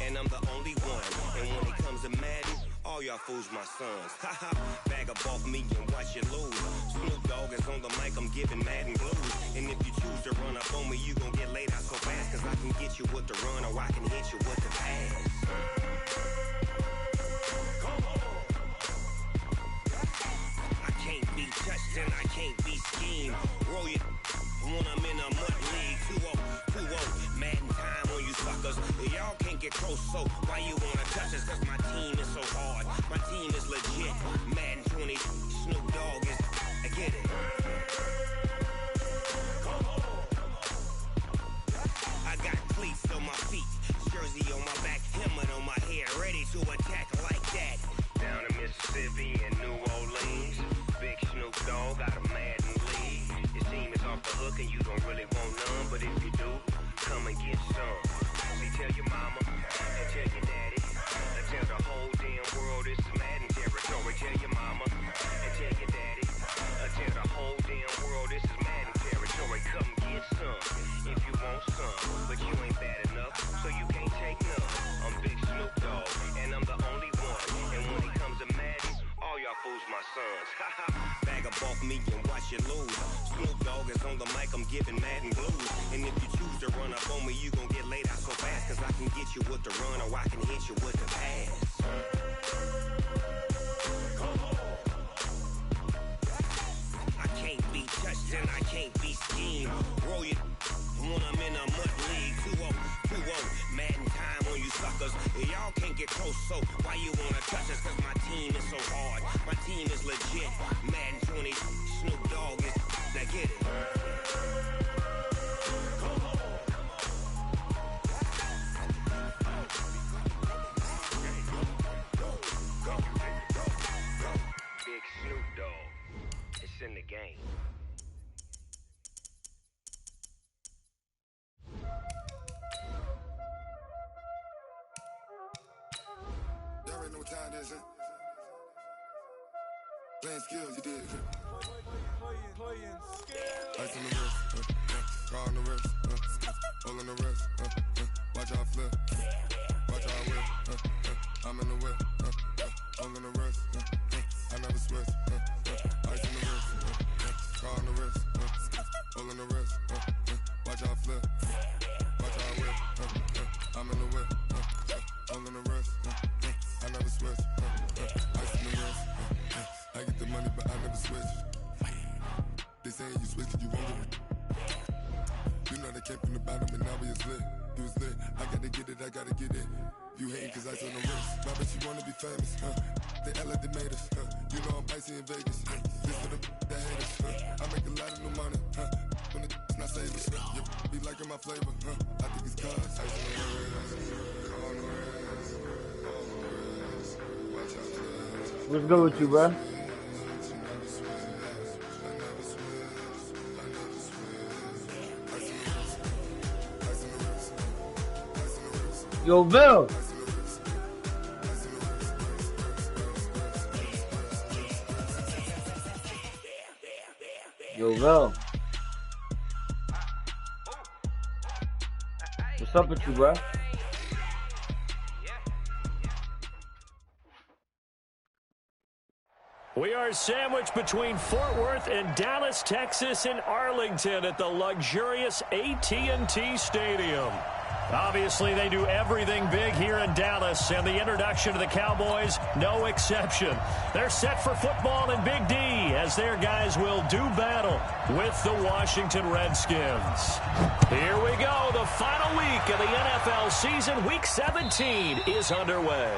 and I'm the only one. And when it comes to Madden, all y'all fools my sons. Haha, bag up off me and watch you lose. Snoop Dogg is on the mic, I'm giving Madden blues. And if you choose to run up on me, you gon' get laid out so fast. Cause I can get you with the run or I can hit you with the pass. I can't be touched and I can't be schemed. Roll you when I'm in a mud league. 2-0, Madden time on you suckers. Y'all can't get close, so why you wanna touch us? Cause my team is so hard, my team is legit. Madden 20, Snoop Dogg is, I get it. I got cleats on my feet, jersey on my back, helmet on my head, ready to attack like that. Down in Mississippi and New Orleans, big Snoop Dogg got a Madden league. Your team is off the hook and you don't really want none, but if you do, come and get some. See, tell your mama and tell your daddy, and tell the whole damn world this is Madden territory. Tell your mama and tell your daddy, and tell the whole damn world this is Madden territory. Come get some if you want some, but you ain't bad enough, so you can't take none. I'm Big Snoop Dogg, and I'm the only one. And when it comes to Madden, all y'all fools my sons. Bag up off me and watch you lose. Snoop Dogg is on the mic, I'm giving Madden blues. And if you choose to run up on me, you gon' get laid out so fast. Cause I can get you with the run or I can hit you with the pass. I can't be touched and I can't be schemed. Roll you when I'm in a mud league. 2-0, Madden time on you suckers. Y'all can't get close, so why you wanna touch us? Cause my team is so hard, my team is legit. Madden 20, Snoop Dogg is, now get it. Big Snoop Dogg, it's in the game. Y'all already know what time it is, huh? Playing skills, you did. Playing skills. Ice on the wrist, car on the wrist, hole on the wrist, watch how I flip, watch how I whip, I'm in the whip, hole on the wrist, I never switch, ice on the wrist, car on the wrist, hole on the wrist, watch how I flip, watch how I whip, I'm in the whip, hole on the wrist, I never switch, ice on the wrist, I get the money but I never switch. They saying you switch and you won't get it. You know they came from the bottom and now we is lit. You was lit, I gotta get it, I gotta get it. You hating cause ice on the wrist. Why bet you wanna be famous, They LA they made us, You know I'm icy in Vegas, This for the that hate us, I make a lot of new money, When it's not savers, You be liking my flavor, I think it's cause ice on the wrist, on the wrist, on the wrist, watch out for this. What's good with you, bro? Yo, Bill. Yo, Bill. What's up with you, bro? We are sandwiched between Fort Worth and Dallas, Texas, and Arlington at the luxurious AT&T Stadium. Obviously, they do everything big here in Dallas, and the introduction to the Cowboys, no exception. They're set for football in Big D as their guys will do battle with the Washington Redskins. Here we go. The final week of the NFL season, Week 17, is underway.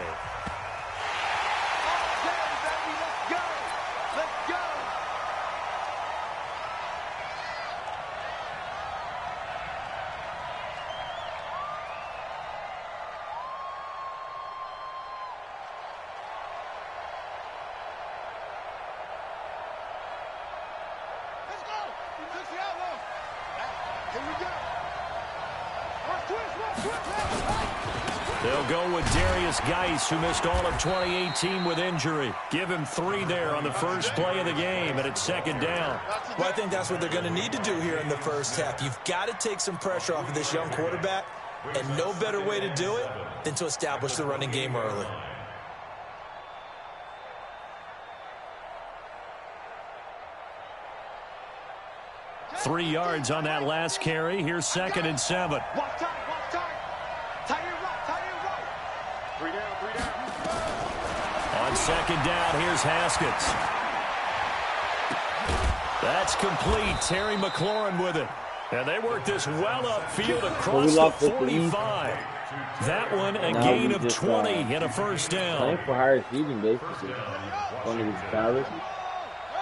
They'll go with Darius Geis, who missed all of 2018 with injury. Give him 3 there on the first play of the game, and it's second down. Well, I think that's what they're going to need to do here in the first half. You've got to take some pressure off of this young quarterback. And no better way to do it than to establish the running game early. Three yards on that last carry. Here's 2nd and 7. Walk tight, walk tight. Tight end right, tight end right. 3 down, 3 down. On 2nd down, here's Haskins. That's complete. Terry McLaurin with it. And they work this well upfield across the 45. That one a gain of 20 and a first down. Playing for higher seeding, basically. One of these Dallas.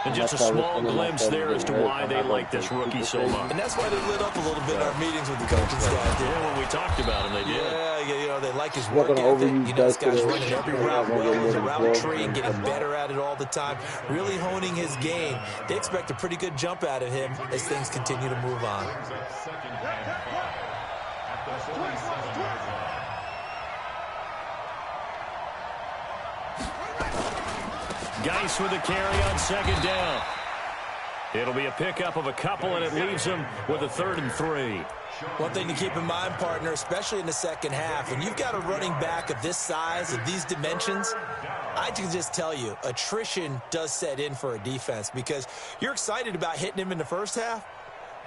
And just a small glimpse there as to why they like this rookie so much. And that's why they lit up a little bit in our meetings with the coaching staff. Yeah, when we talked about him, they did. Yeah, they like his work ethic. You know, this guy's running every route well with a route tree and getting better at it all the time. Really honing his game. They expect a pretty good jump out of him as things continue to move on. Geis with a carry on 2nd down. It'll be a pickup of a couple, and it leaves him with a 3rd and 3. One thing to keep in mind, partner, especially in the second half, when you've got a running back of this size, of these dimensions, I can just tell you, attrition does set in for a defense because you're excited about hitting him in the first half.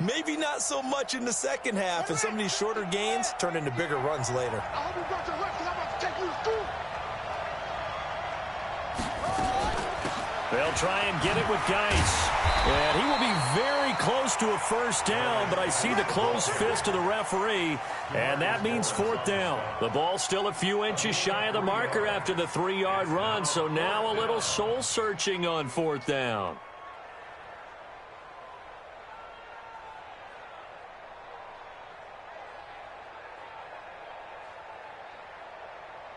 Maybe not so much in the second half, and some of these shorter gains turn into bigger runs later. I hope you brought your left because I'm about to take you to school. They'll try and get it with Geis. And he will be very close to a first down, but I see the closed fist of the referee, and that means 4th down. The ball still a few inches shy of the marker after the 3-yard run, so now a little soul-searching on 4th down.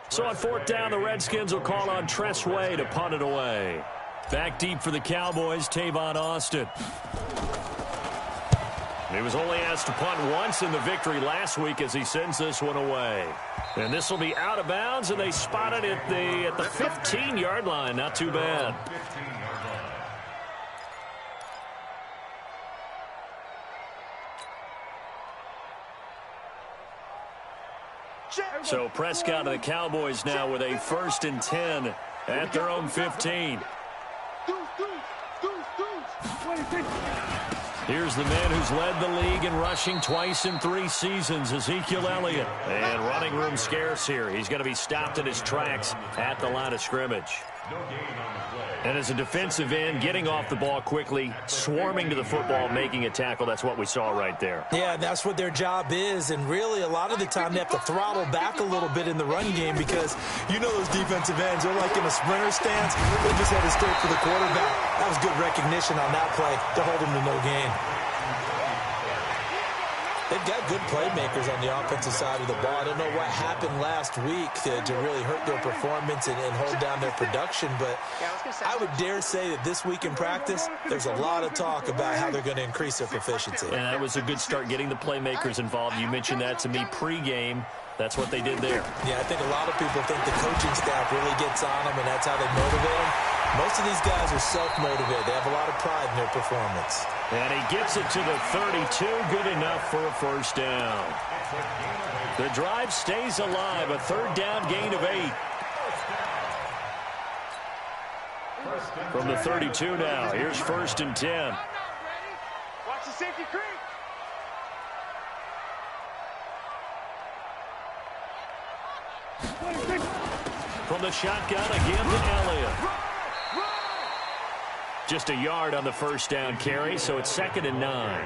So on 4th down, the Redskins will call on Tress Way to punt it away. Back deep for the Cowboys, Tavon Austin. He was only asked to punt once in the victory last week as he sends this one away. And this will be out of bounds, and they spot it at the 15-yard line. Not too bad. So Prescott and the Cowboys now with a 1st and 10 at their own 15. Here's the man who's led the league in rushing twice in 3 seasons, Ezekiel Elliott. And running room scarce here. He's going to be stopped in his tracks at the line of scrimmage. And as a defensive end, getting off the ball quickly, swarming to the football, making a tackle, that's what we saw right there. Yeah, that's what their job is, and really a lot of the time they have to throttle back a little bit in the run game because you know those defensive ends, they're like in a sprinter stance. They just headed straight for the quarterback. That was good recognition on that play to hold him to no gain. They've got good playmakers on the offensive side of the ball. I don't know what happened last week to really hurt their performance and hold down their production, but I would dare say that this week in practice, there's a lot of talk about how they're going to increase their proficiency. And that was a good start getting the playmakers involved. You mentioned that to me pregame. That's what they did there. Yeah, I think a lot of people think the coaching staff really gets on them, and that's how they motivate them. Most of these guys are self-motivated. They have a lot of pride in their performance. And he gets it to the 32. Good enough for a first down. The drive stays alive. A 3rd down gain of 8. From the 32 now. Here's 1st and 10. Watch the safety creep. From the shotgun again to Elliott. Just a yard on the first down carry, so it's 2nd and 9.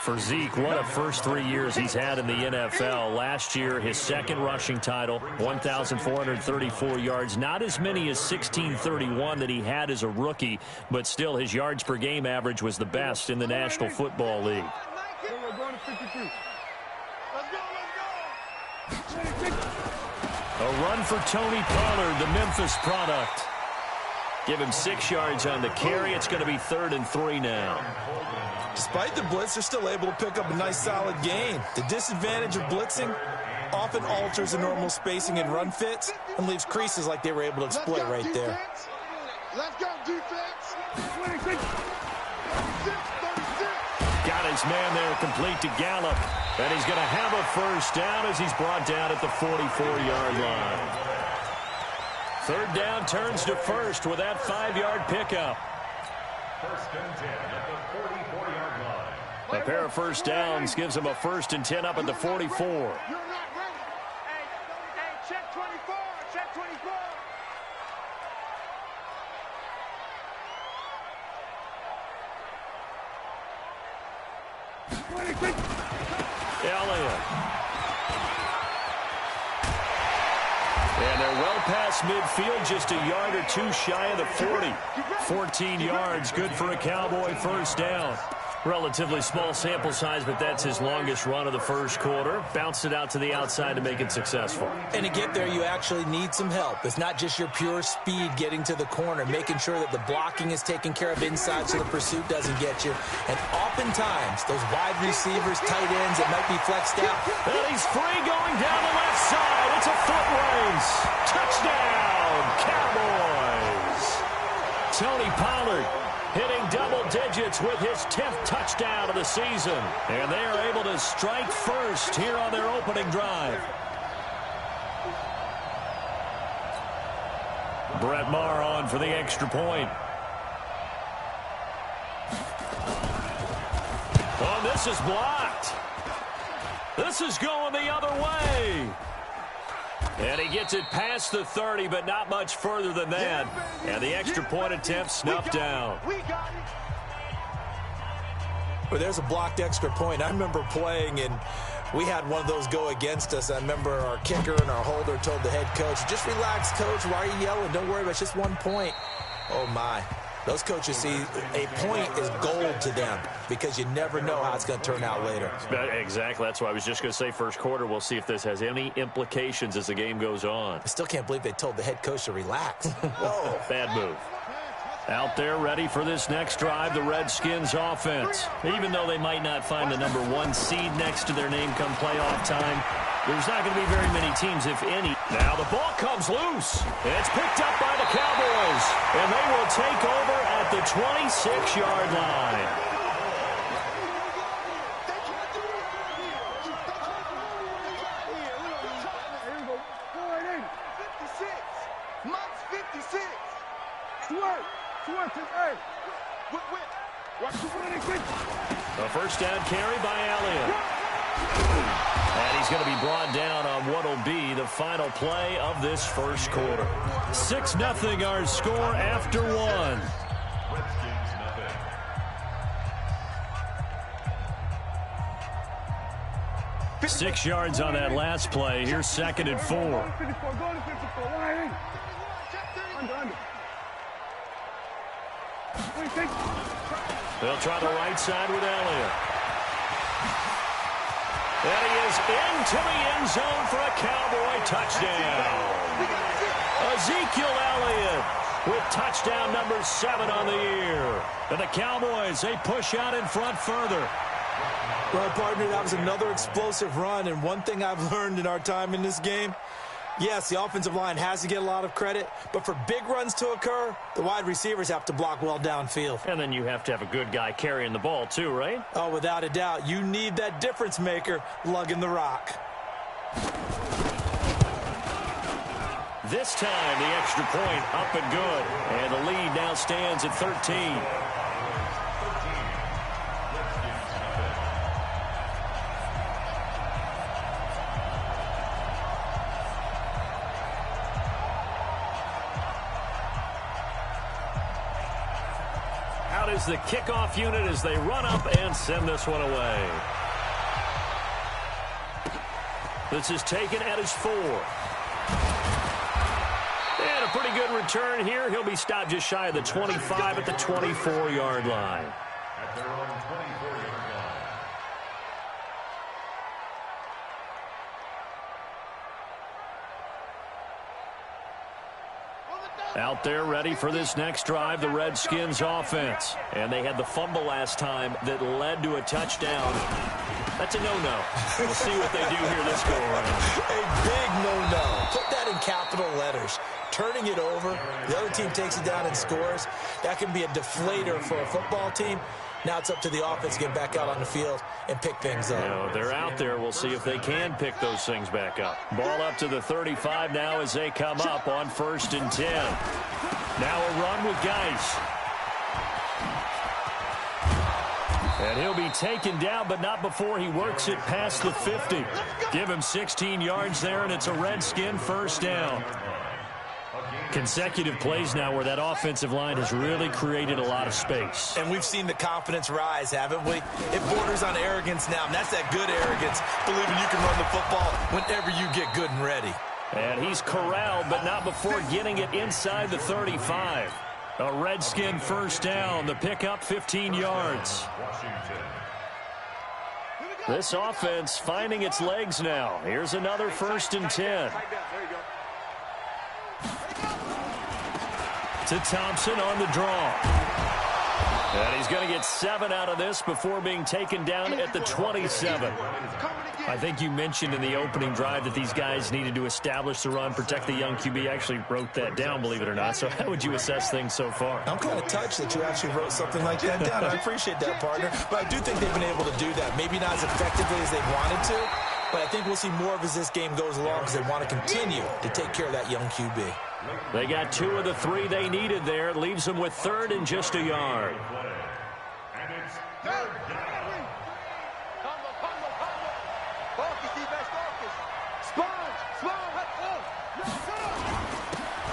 For Zeke, what a first 3 years he's had in the NFL. Last year, his 2nd rushing title, 1,434 yards. Not as many as 1,631 that he had as a rookie, but still his yards per game average was the best in the National Football League. A run for Tony Pollard, the Memphis product. Give him 6 yards on the carry. It's going to be 3rd and 3 now. Despite the blitz, they're still able to pick up a nice solid gain. The disadvantage of blitzing often alters the normal spacing and run fits and leaves creases like they were able to exploit right there. Let's go, defense. Got six man there, complete to Gallup. And he's going to have a first down as he's brought down at the 44-yard line. Third down turns to first with that 5-yard pickup. First and 10 at the 44-yard line. A pair of first downs gives him a first and 10 up at the 44. You're not ready. Hey, check 24. Check 24. Elliott. And they're well past midfield, just a yard or two shy of the 40. 14 yards, good for a Cowboy first down. Relatively small sample size, but that's his longest run of the first quarter. Bounced it out to the outside to make it successful. And to get there, you actually need some help. It's not just your pure speed getting to the corner, making sure that the blocking is taken care of inside so the pursuit doesn't get you. And oftentimes, those wide receivers, tight ends, that might be flexed out. And he's free going down the left side. It's a foot race. Touchdown, Cowboys. Tony Pollard hitting double digits with his 10th touchdown of the season. And they are able to strike first here on their opening drive. Brett Maher on for the extra point. Oh, this is blocked. This is going the other way. And he gets it past the 30, but not much further than that. And the extra point attempt snuffed down. Well, there's a blocked extra point. I remember playing, and we had one of those go against us. I remember our kicker and our holder told the head coach, just relax, coach. Why are you yelling? Don't worry about it. It's just 1 point. Oh, my. Those coaches see a point is gold to them because you never know how it's going to turn out later. Exactly. That's why I was just going to say first quarter. We'll see if this has any implications as the game goes on. I still can't believe they told the head coach to relax. Whoa. Bad move. Out there ready for this next drive, the Redskins offense. Even though they might not find the number 1 seed next to their name come playoff time, there's not going to be very many teams, if any. Now the ball comes loose. It's picked up by the Cowboys, and they will take over at the 26-yard line. A first down carry by Elliott. And he's going to be brought down on what will be the final play of this first quarter. 6-0 our score after 1. 6 yards on that last play. Here's 2nd and 4. They'll try the right side with Elliott. And he is into the end zone for a Cowboy touchdown. Ezekiel Elliott with touchdown number 7 on the year. And the Cowboys, they push out in front further. Well, partner, that was another explosive run. And one thing I've learned in our time in this game, yes, the offensive line has to get a lot of credit, but for big runs to occur, the wide receivers have to block well downfield. And then you have to have a good guy carrying the ball too, right? Oh, without a doubt. You need that difference maker lugging the rock. This time, the extra point up and good. And the lead now stands at 13. Is the kickoff unit as they run up and send this one away. This is taken at his 4. And a pretty good return here. He'll be stopped just shy of the 25 at the 24-yard line. At their own 24-yard line. Out there ready for this next drive, the Redskins offense. And they had the fumble last time that led to a touchdown. That's a no-no. We'll see what they do here this go-around. A big no-no. Put that in capital letters. turning it over, the other team takes it down and scores. That can be a deflator for a football team. Now it's up to the offense to get back out on the field and pick things up. You know, they're out there. We'll see if they can pick those things back up. Ball up to the 35 now as they come up on 1st and 10. Now a run with Geis. And he'll be taken down, but not before he works it past the 50. Give him 16 yards there, and it's a Redskin first down. Consecutive plays now where that offensive line has really created a lot of space. And we've seen the confidence rise, haven't we? It borders on arrogance now, and that's that good arrogance, believing you can run the football whenever you get good and ready. And he's corralled, but not before getting it inside the 35. A Redskin first down. The pickup 15 yards. This offense finding its legs now. Here's another 1st and 10. To Thompson on the draw. And he's going to get 7 out of this before being taken down at the 27. I think you mentioned in the opening drive that these guys needed to establish the run, protect the young QB. I actually wrote that down, believe it or not. So how would you assess things so far? I'm kind of touched that you actually wrote something like that down. I appreciate that, partner. But I do think they've been able to do that. Maybe not as effectively as they wanted to, but I think we'll see more of as this game goes along because they want to continue to take care of that young QB. They got 2 of the 3 they needed there. It leaves them with 3rd and just a yard.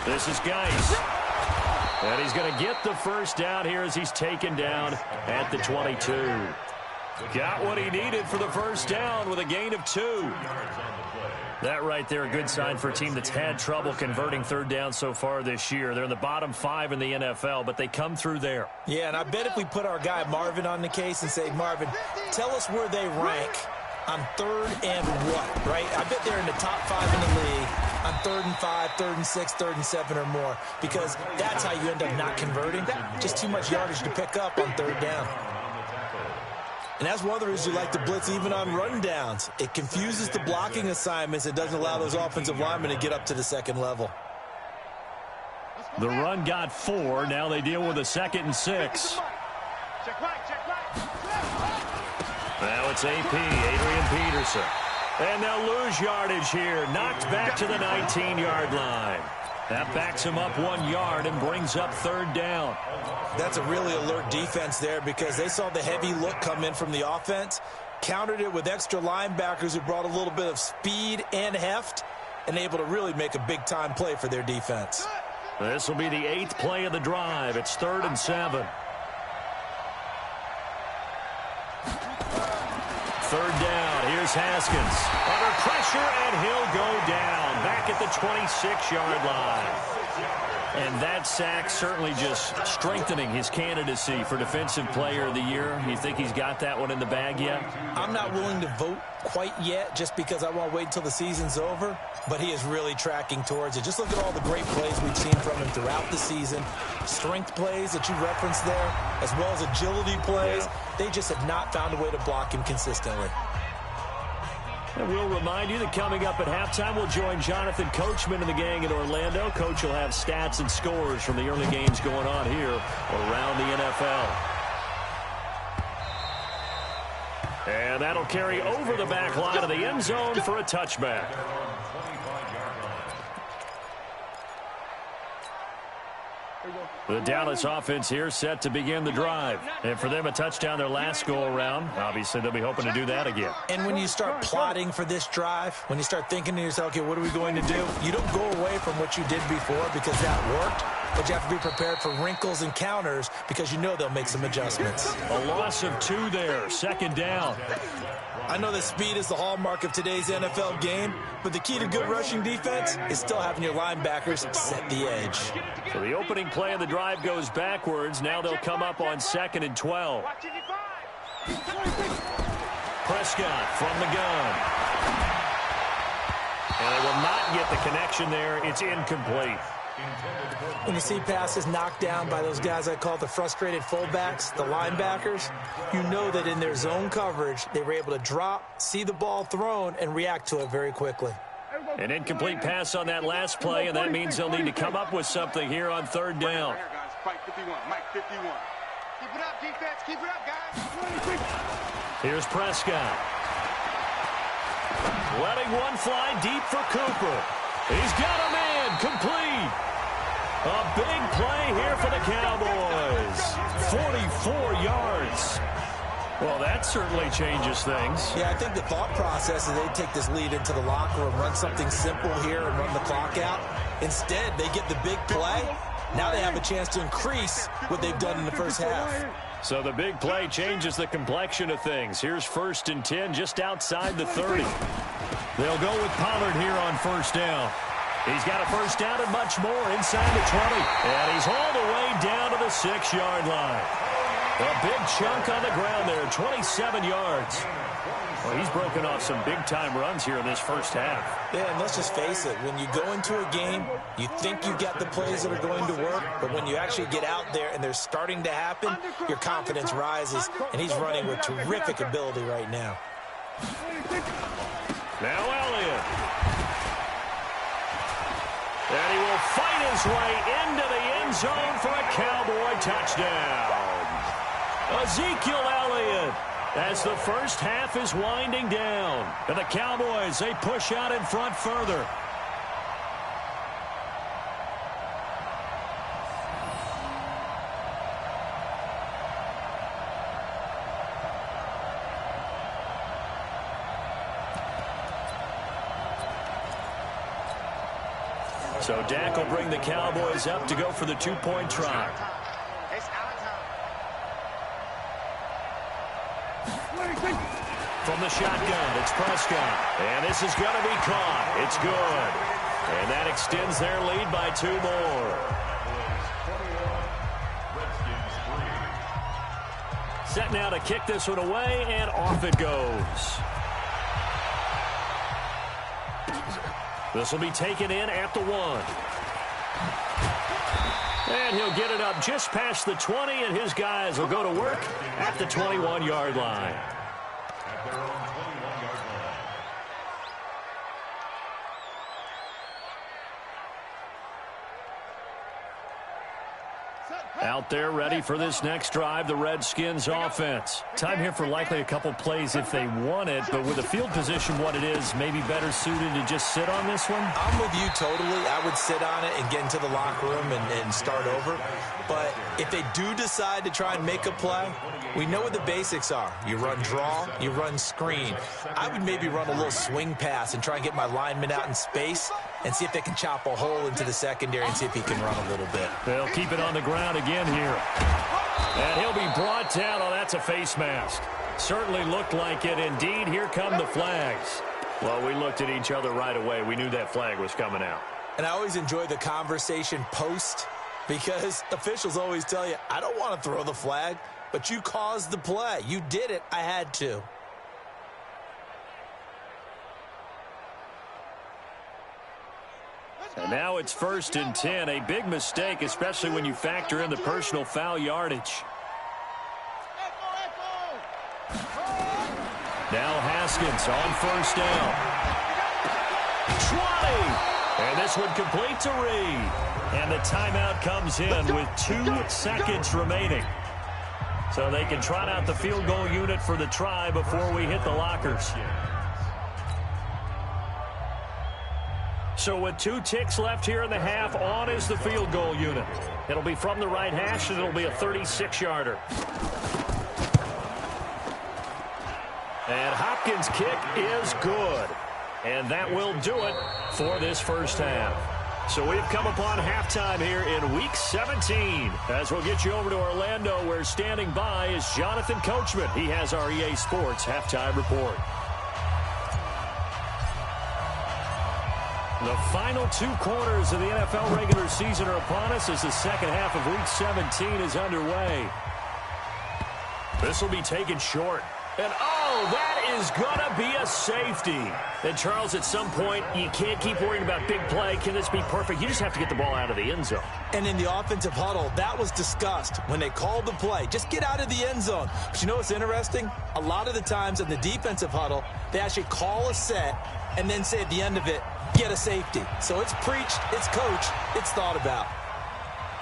This is Geis. And he's going to get the first down here as he's taken down at the 22. Got what he needed for the first down with a gain of 2. That right there, a good sign for a team that's had trouble converting 3rd down so far this year. They're in the bottom 5 in the NFL, but they come through there. Yeah, and I bet if we put our guy Marvin on the case and say, Marvin, tell us where they rank on 3rd and what, right? I bet they're in the top 5 in the league on 3rd and 5, 3rd and 6, 3rd and 7 or more, because that's how you end up not converting. Just too much yardage to pick up on 3rd down. And that's one of the reasons you like to blitz even on run downs. It confuses the blocking assignments. It doesn't allow those offensive linemen to get up to the 2nd level. The run got 4. Now they deal with a 2nd and 6. Now it's AP, Adrian Peterson. And they'll lose yardage here. Knocked back to the 19-yard line. That backs him up 1 yard and brings up 3rd down. That's a really alert defense there because they saw the heavy look come in from the offense, countered it with extra linebackers who brought a little bit of speed and heft, and able to really make a big-time play for their defense. This will be the 8th play of the drive. It's 3rd and 7. 3rd down. Here's Haskins. Under pressure, and he'll go down. Back at the 26-yard line. And that sack certainly just strengthening his candidacy for Defensive Player of the Year. You think he's got that one in the bag yet? I'm not willing to vote quite yet just because I want to wait until the season's over, but he is really tracking towards it. Just look at all the great plays we've seen from him throughout the season. Strength plays that you referenced there, as well as agility plays. They just have not found a way to block him consistently. And we'll remind you that coming up at halftime, we'll join Jonathan Coachman and the gang in Orlando. Coach will have stats and scores from the early games going on here around the NFL. And that'll carry over the back line of the end zone for a touchback. The Dallas offense here set to begin the drive. And for them, a touchdown their last go-around. Obviously, they'll be hoping to do that again. And when you start plotting for this drive, when you start thinking to yourself, okay, what are we going to do? You don't go away from what you did before because that worked, but you have to be prepared for wrinkles and counters because you know they'll make some adjustments. A loss of 2 there, 2nd down. I know that speed is the hallmark of today's NFL game, but the key to good rushing defense is still having your linebackers set the edge. So the opening play of the drive goes backwards. Now they'll come up on 2nd and 12. Prescott from the gun. And they will not get the connection there. It's incomplete. When you see passes knocked down by those guys I call the frustrated fullbacks, the linebackers, you know that in their zone coverage, they were able to drop, see the ball thrown, and react to it very quickly. An incomplete pass on that last play, and that means they'll need to come up with something here on third down. Mike 51. Keep it up, defense. Keep it up, guys. Here's Prescott. Letting one fly deep for Cooper. He's got a man complete. A big play here for the Cowboys. 44 yards. Well, that certainly changes things. Yeah, I think the thought process is they take this lead into the locker room, run something simple here and run the clock out. Instead, they get the big play. Now they have a chance to increase what they've done in the first half. So the big play changes the complexion of things. Here's 1st and 10 just outside the 30. They'll go with Pollard here on first down. He's got a first down and much more inside the 20. And he's all the way down to the 6-yard line. A big chunk on the ground there, 27 yards. Well, he's broken off some big-time runs here in this first half. Yeah, and let's just face it. When you go into a game, you think you've got the plays that are going to work, but when you actually get out there and they're starting to happen, your confidence rises, and he's running with terrific ability right now. Now Elliott. And he will fight his way into the end zone for a Cowboy touchdown. Ezekiel Elliott, as the first half is winding down. And the Cowboys, they push out in front further. So Dak will bring the Cowboys up to go for the 2-point try. From the shotgun, it's Prescott. And this is going to be caught. It's good. And that extends their lead by 2 more. Set now to kick this one away, and off it goes. This will be taken in at the 1. And he'll get it up just past the 20, and his guys will go to work at the 21-yard line. Out there ready for this next drive, the Redskins offense. Time here for likely a couple plays if they want it, but with the field position what it is, maybe better suited to just sit on this one? I'm with you totally. I would sit on it and get into the locker room and start over. But if they do decide to try and make a play, we know what the basics are. You run draw, you run screen. I would maybe run a little swing pass and try and get my lineman out in space and see if they can chop a hole into the secondary and see if he can run a little bit. They'll keep it on the ground again here. And he'll be brought down. Oh, that's a face mask. Certainly looked like it. Indeed, here come the flags. Well, we looked at each other right away. We knew that flag was coming out. And I always enjoy the conversation post because officials always tell you, I don't want to throw the flag, but you caused the play. You did it. I had to. And now it's 1st and 10. A big mistake, especially when you factor in the personal foul yardage. Now Haskins on first down. 20. And this one complete to Reed. And the timeout comes in with 2 seconds remaining. So they can trot out the field goal unit for the try before we hit the lockers. So with 2 ticks left here in the half, on is the field goal unit. It'll be from the right hash, and it'll be a 36-yarder. And Hopkins' kick is good. And that will do it for this first half. So we've come upon halftime here in Week 17. As we'll get you over to Orlando, where standing by is Jonathan Coachman. He has our EA Sports halftime report. The final 2 quarters of the NFL regular season are upon us as the second half of Week 17 is underway. This will be taken short. And, oh, that is going to be a safety. safety. And, Charles, at some point, you can't keep worrying about big play. Can this be perfect? You just have to get the ball out of the end zone. And in the offensive huddle, that was discussed when they called the play. Just get out of the end zone. But you know what's interesting? A lot of the times in the defensive huddle, they actually call a set and then say at the end of it, get a safety. So it's preached, it's coached, it's thought about.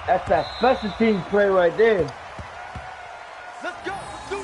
That's that special teams play right there. Let's go. Let's do it.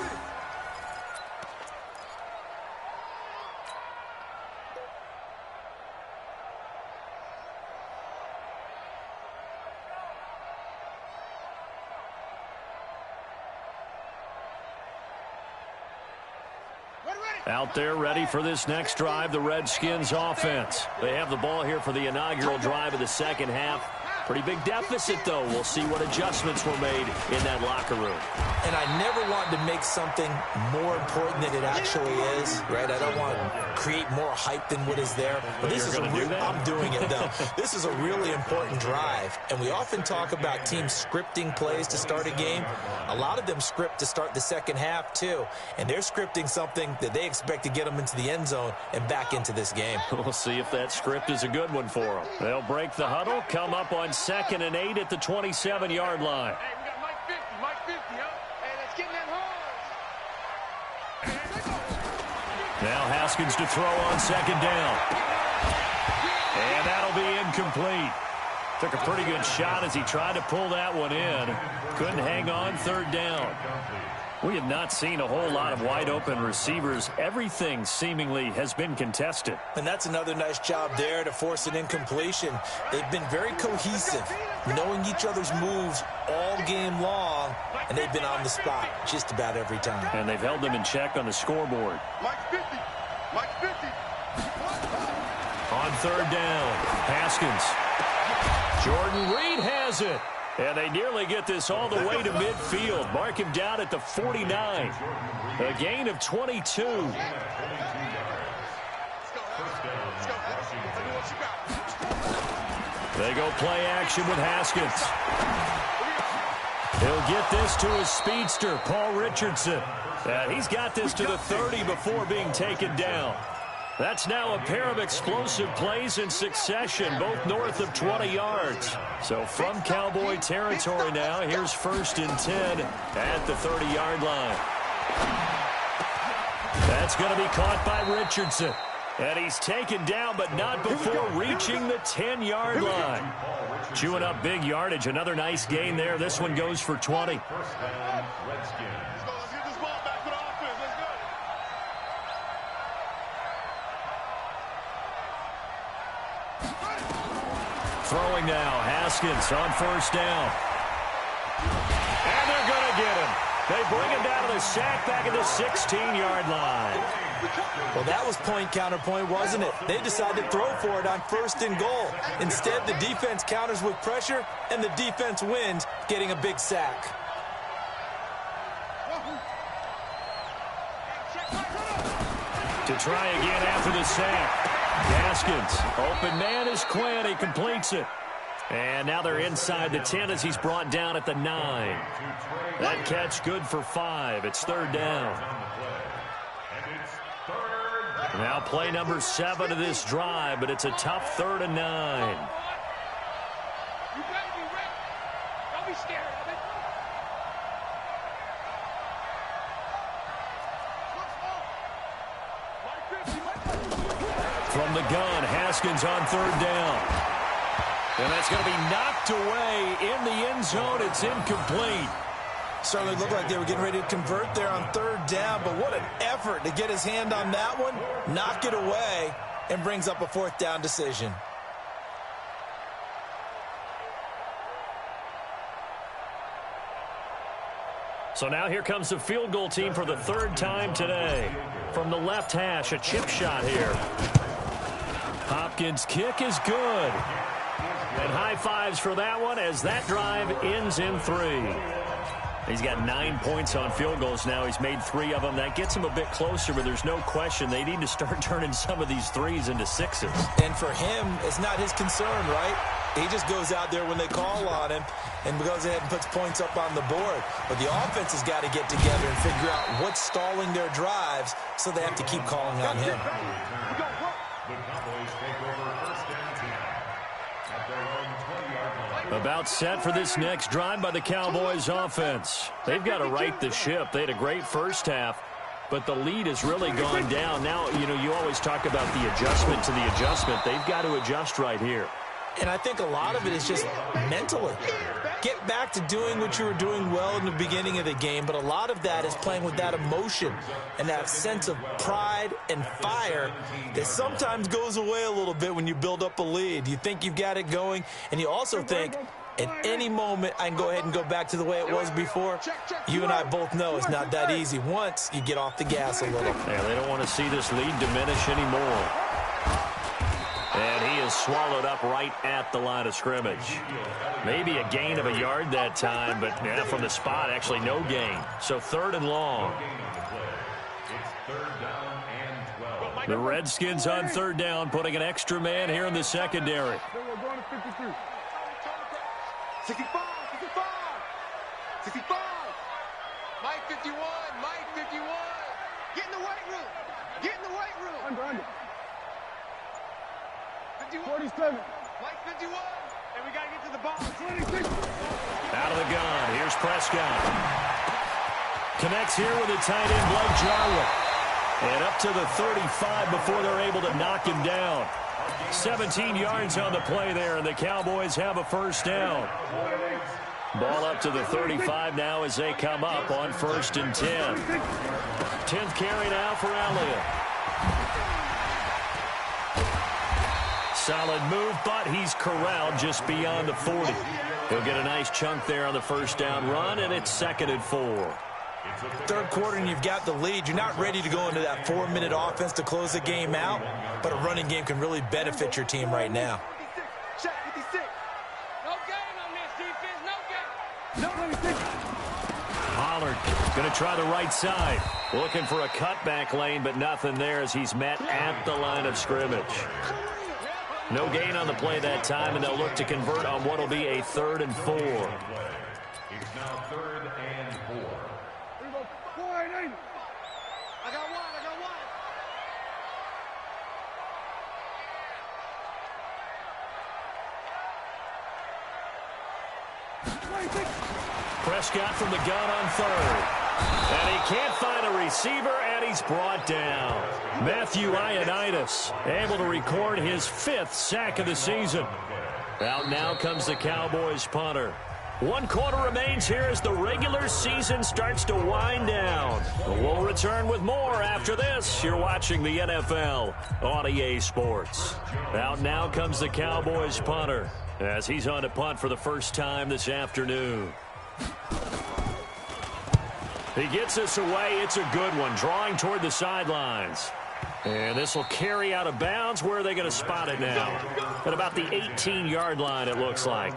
Out there ready for this next drive, the Redskins offense. They have the ball here for the inaugural drive of the second half. Pretty big deficit, though. We'll see what adjustments were made in that locker room. And I never want to make something more important than it actually is, right? I don't want to create more hype than what is there. But this is I'm doing it, though. This is a really important drive. And we often talk about teams scripting plays to start a game. A lot of them script to start the second half, too. And they're scripting something that they expect to get them into the end zone and back into this game. We'll see if that script is a good one for them. They'll break the huddle, come up on 2nd and 8 at the 27-yard line. Hey, we got Mike 50, huh? Hey, let's get in that hard. Now Haskins to throw on 2nd down. And that'll be incomplete. Took a pretty good shot as he tried to pull that one in. Couldn't hang on 3rd down. We have not seen a whole lot of wide-open receivers. Everything seemingly has been contested. And that's another nice job there to force an incompletion. They've been very cohesive, knowing each other's moves all game long, and they've been on the spot just about every time. And they've held them in check on the scoreboard. Mike 50. Mike 50. On 3rd down, Haskins. Jordan Reed has it. And they nearly get this all the way to midfield. Mark him down at the 49. A gain of 22. They go play action with Haskins. He'll get this to his speedster, Paul Richardson. He's got this to the 30 before being taken down. That's now a pair of explosive plays in succession, both north of 20 yards. So from Cowboy territory now, here's 1st and 10 at the 30-yard line. That's going to be caught by Richardson. And he's taken down, but not before reaching the 10-yard line. Chewing up big yardage. Another nice gain there. This one goes for 20. Throwing now, Haskins on 1st down. And they're going to get him. They bring him down to the sack back at the 16-yard line. Well, that was point counterpoint, wasn't it? They decided to throw for it on 1st and goal. Instead, the defense counters with pressure, and the defense wins, getting a big sack. To try again after the sack. Haskins, open man is Quinn. He completes it. And now they're inside the 10 as he's brought down at the 9. That catch good for 5. It's 3rd down. Now play number 7 of this drive, but it's a tough 3rd and 9. You better be ready. Don't be scared of it. From the gun, Haskins on 3rd down. And that's going to be knocked away in the end zone. It's incomplete. Certainly looked like they were getting ready to convert there on 3rd down, but what an effort to get his hand on that one, knock it away, and brings up a 4th down decision. So now here comes the field goal team for the 3rd time today. From the left hash, a chip shot here. Hopkins' kick is good. And high fives for that one as that drive ends in 3. He's got 9 points on field goals now. He's made 3 of them. That gets him a bit closer, but there's no question they need to start turning some of these 3s into 6s. And for him, it's not his concern, right? He just goes out there when they call on him and goes ahead and puts points up on the board. But the offense has got to get together and figure out what's stalling their drives, so they have to keep calling on him. The Cowboys take over first and 10 at their own 20-yard line. About set for this next drive by the Cowboys offense. They've got to right the ship. They had a great first half, but the lead has really gone down. Now, you always talk about the adjustment to the adjustment. They've got to adjust right here. And I think a lot of it is just mentally. Get back to doing what you were doing well in the beginning of the game, but a lot of that is playing with that emotion and that sense of pride and fire that sometimes goes away a little bit when you build up a lead. You think you've got it going, and you also think at any moment I can go ahead and go back to the way it was before. You and I both know it's not that easy once you get off the gas a little. Yeah, they don't want to see this lead diminish anymore. And he is swallowed up right at the line of scrimmage. Maybe a gain of a yard that time, but yeah, from the spot, actually no gain. So 3rd and long. It's 3rd down and 12. The Redskins on 3rd down, putting an extra man here in the secondary. We're going to 53. 65, 65. Mike 51, Mike 51. Get in the weight room. Get in the weight room. Under. 47. Mike 51. And we got to get to the ball. 26. Out of the gun. Here's Prescott. Connects here with a tight end, Blake Jarwin. And up to the 35 before they're able to knock him down. 17 yards on the play there, and the Cowboys have a first down. Ball up to the 35 now as they come up on 1st and 10. 10th carry now for Elliott. Solid move, but he's corralled just beyond the 40. He'll get a nice chunk there on the first down run, and it's 2nd and 4. 3rd quarter and you've got the lead. You're not ready to go into that 4-minute offense to close the game out, but a running game can really benefit your team right now. Check 56. No gain on this defense. No gain. No 26. Pollard going to try the right side. Looking for a cutback lane, but nothing there as he's met at the line of scrimmage. No gain on the play that time, and they'll look to convert on what will be a 3rd and 4. It's now 3rd and 4. Here we go. 480. I got one. Prescott from the gun on 3rd. And he can't find a receiver, and he's brought down. Matthew Ioannidis able to record his 5th sack of the season. Out now comes the Cowboys punter. 1 quarter remains here as the regular season starts to wind down. We'll return with more after this. You're watching the NFL on EA Sports. Out now comes the Cowboys punter as he's on to punt for the first time this afternoon. He gets us away. It's a good one, drawing toward the sidelines. And this will carry out of bounds. Where are they going to spot it now? At about the 18-yard line, it looks like.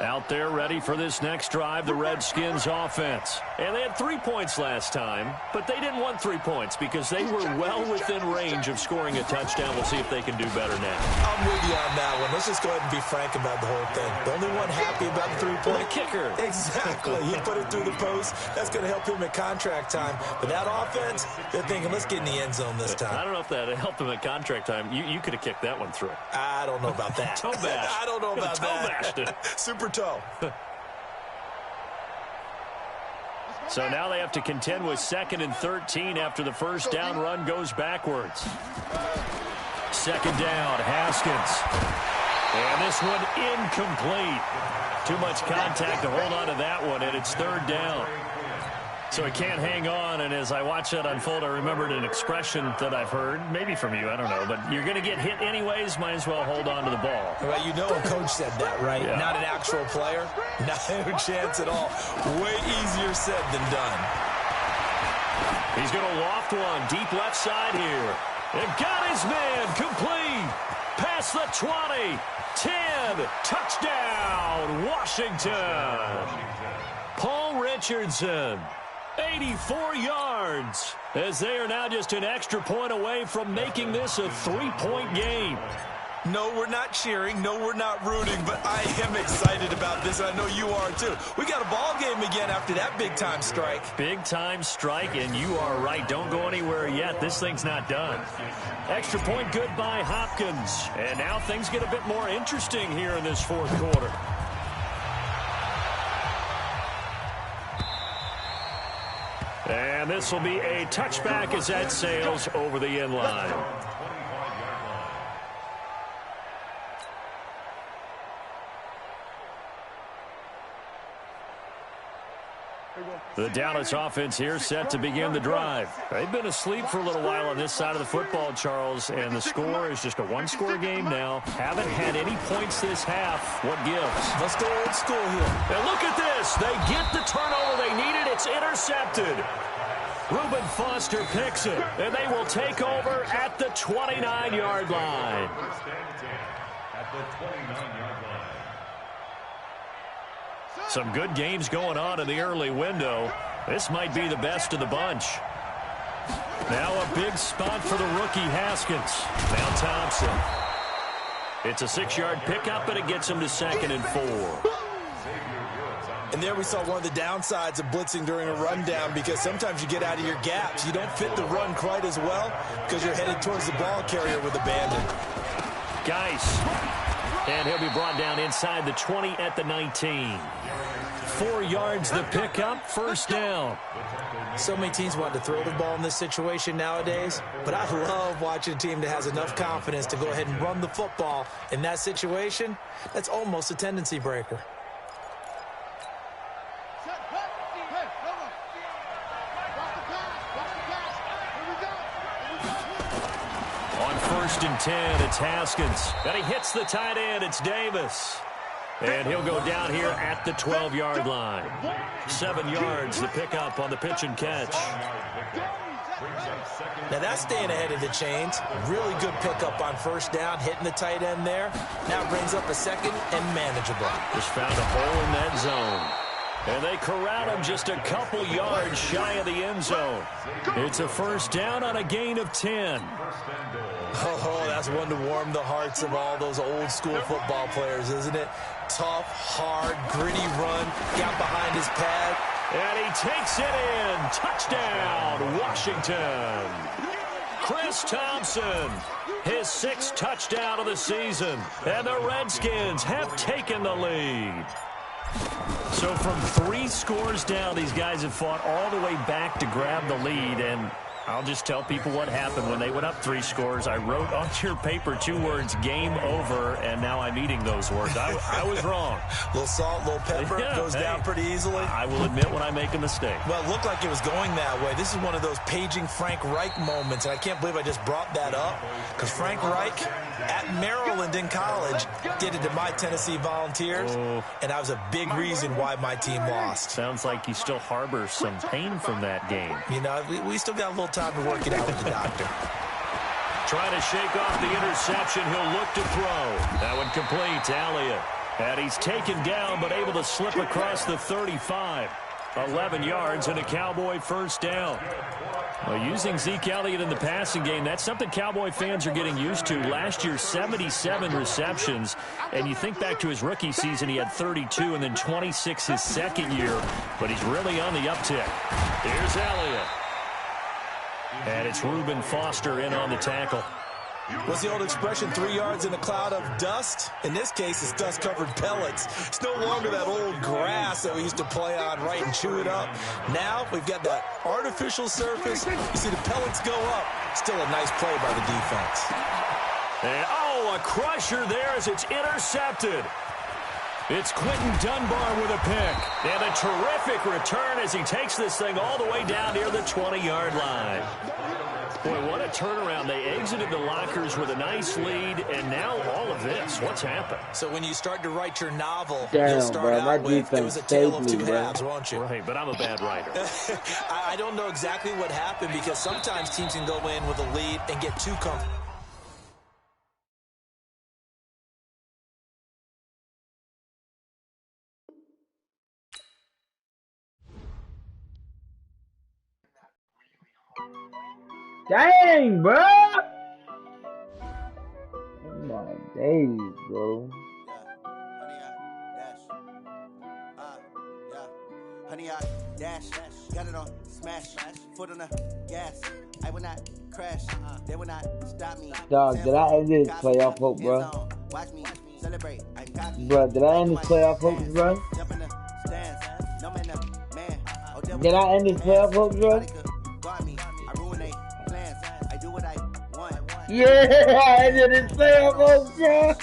Out there ready for this next drive, the Redskins offense. And they had 3 points last time, but they didn't want 3 points because they were well within range of scoring a touchdown. We'll see if they can do better now. I'm with you on that one. Let's just go ahead and be frank about the whole thing. The only one happy about the 3-point kicker. Exactly. He put it through the post. That's going to help him at contract time. But that offense, they're thinking, let's get in the end zone this time. I don't know if that helped him at contract time. You could have kicked that one through. I don't know about that. Toe bash. I don't know about that. Toe bashed it. Super toe. So now they have to contend with 2nd and 13 after the first down run goes backwards. 2nd down, Haskins. And this one incomplete. Too much contact to hold on to that one, and it's 3rd down. So he can't hang on, and as I watch that unfold, I remembered an expression that I've heard, maybe from you, I don't know, but you're going to get hit anyways, might as well hold on to the ball. Well, you know a coach said that, right? Yeah. Not an actual player. Not a chance at all. Way easier said than done. He's going to loft one, deep left side here. And got his man, complete. Past the 20, 10, touchdown, Washington. Paul Richardson. 84 yards, as they are now just an extra point away from making this a 3-point game. No, we're not cheering. No, we're not rooting, but I am excited about this. I know you are, too. We got a ball game again after that big-time strike. Big-time strike, and you are right. Don't go anywhere yet. This thing's not done. Extra point good by Hopkins. And now things get a bit more interesting here in this fourth quarter. And this will be a touchback as that sails over the end line. The Dallas offense here set to begin the drive. They've been asleep for a little while on this side of the football, Charles, and the score is just a one-score game now. Haven't had any points this half. What gives? Let's go old school here. And look at this. They get the turnover they needed. It's intercepted. Reuben Foster picks it, and they will take over at the 29-yard line. At the 29-yard line. Some good games going on in the early window. This might be the best of the bunch. Now a big spot for the rookie Haskins. Now Thompson. It's a 6-yard pickup, and it gets him to 2nd and 4. And there we saw one of the downsides of blitzing during a rundown, because sometimes you get out of your gaps. You don't fit the run quite as well because you're headed towards the ball carrier with abandon. Geis. And he'll be brought down inside the 20 at the 19. 4 yards the pickup, first down. So many teams want to throw the ball in this situation nowadays, but I love watching a team that has enough confidence to go ahead and run the football. In that situation, that's almost a tendency breaker. On 1st and 10, it's Haskins. And he hits the tight end. It's Davis. And he'll go down here at the 12-yard line. 7 yards, the pickup on the pitch and catch. Now that's staying ahead of the chains. Really good pickup on first down, hitting the tight end there. Now brings up a 2nd and manageable. Just found a hole in that zone. And they corral him just a couple yards shy of the end zone. It's a first down on a gain of 10. Oh, that's one to warm the hearts of all those old school football players, isn't it? Tough, hard, gritty run. Got behind his pad. And he takes it in. Touchdown, Washington. Chris Thompson, his 6th touchdown of the season. And the Redskins have taken the lead. So from 3 scores down, these guys have fought all the way back to grab the lead. And I'll just tell people what happened when they went up 3 scores. I wrote on your paper 2 words, game over, and now I'm eating those words. I was wrong. A little salt, a little pepper, goes down pretty easily. I will admit when I make a mistake. Well, it looked like it was going that way. This is one of those paging Frank Reich moments, and I can't believe I just brought that up, because Frank Reich at Maryland in college did it to my Tennessee Volunteers, and that was a big reason why my team lost. Sounds like you still harbor some pain from that game. You know, we still got a little time to work it out with the doctor. Trying to shake off the interception. He'll look to throw. That one complete to Elliott. And he's taken down, but able to slip across the 35. 11 yards and a Cowboy first down. Well, using Zeke Elliott in the passing game, that's something Cowboy fans are getting used to. Last year, 77 receptions. And you think back to his rookie season, he had 32 and then 26 his second year. But he's really on the uptick. Here's Elliott. And it's Reuben Foster in on the tackle. What's the old expression, 3 yards in a cloud of dust? In this case, it's dust-covered pellets. It's no longer that old grass that we used to play on, right, and chew it up. Now we've got that artificial surface. You see the pellets go up. Still a nice play by the defense. And, a crusher there as it's intercepted. It's Quentin Dunbar with a pick. And a terrific return as he takes this thing all the way down near the 20-yard line. Boy, what a turnaround. They exited the lockers with a nice lead, and now all of this. What's happened? So when you start to write your novel, Damn, you'll start bro, out with, it was a tale of 2 bro. halves, won't you? Right, but I'm a bad writer. I don't know exactly what happened, because sometimes teams can go in with a lead and get too comfortable. Dang, bro. Oh my days, bro. Honey, I dash, got it on smash, foot on the gas. I will not crash, they will not stop me. Dog, did I end this playoff hope, bro? Watch me celebrate. I'm cocky. Bro, did I end this playoff hopes, bro? Jump in the stands, no man, man. Did I end this playoff hopes, bro? Got me. I ruin they plans. I do what I want. Yeah, I ended this playoff hopes, bro.